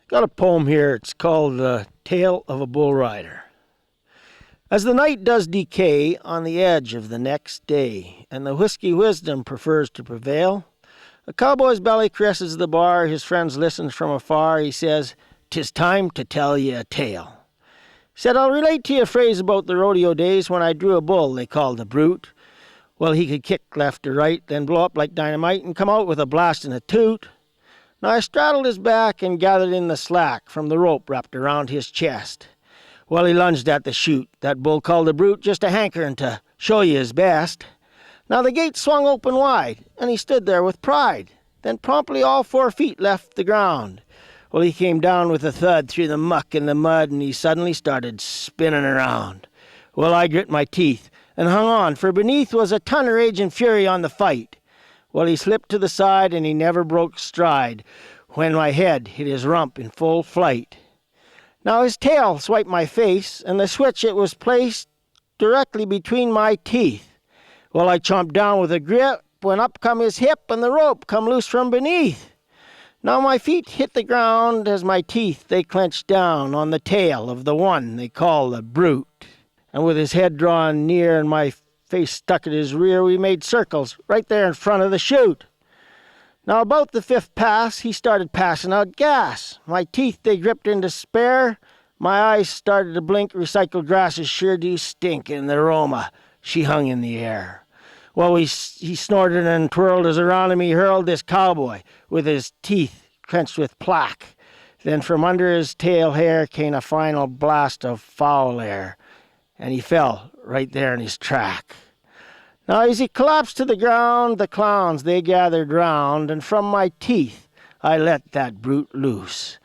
Got a poem here. It's called The Tale of a Bull Rider. As the night does decay on the edge of the next day, and the whiskey wisdom prefers to prevail, a cowboy's belly caresses the bar, his friends listen from afar, he says, "'Tis time to tell ye a tale." Said, "I'll relate to you a phrase about the rodeo days when I drew a bull they called the brute. Well, he could kick left to right, then blow up like dynamite and come out with a blast and a toot. Now I straddled his back and gathered in the slack from the rope wrapped around his chest. Well, he lunged at the chute, that bull called the brute, just a hankering to show you his best. Now the gate swung open wide, and he stood there with pride. Then promptly all 4 feet left the ground. Well, he came down with a thud through the muck and the mud, and he suddenly started spinning around. Well, I grit my teeth and hung on, for beneath was a ton of rage and fury on the fight. Well, he slipped to the side, and he never broke stride when my head hit his rump in full flight. Now his tail swiped my face, and the switch it was placed directly between my teeth. Well, I chomped down with a grip when up come his hip, and the rope come loose from beneath. Now my feet hit the ground as my teeth they clenched down on the tail of the one they call the brute. And with his head drawn near and my face stuck at his rear, we made circles right there in front of the chute. Now about the 5th pass, he started passing out gas. My teeth, they gripped in despair. My eyes started to blink. Recycled grasses sure do stink, and the aroma, she hung in the air. Well, he snorted and twirled as around him he hurled this cowboy with his teeth clenched with plaque. Then from under his tail hair came a final blast of foul air, and he fell right there in his track. Now as he collapsed to the ground, the clowns they gathered round, and from my teeth I let that brute loose.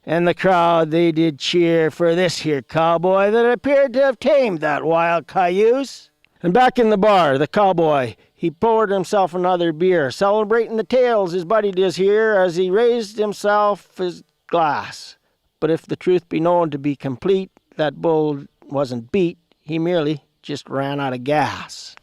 And the crowd they did cheer for this here cowboy that appeared to have tamed that wild cayuse. And back in the bar, the cowboy, he poured himself another beer, celebrating the tales his buddy does hear as he raised himself his glass. But if the truth be known to be complete, that bull wasn't beat, he merely just ran out of gas.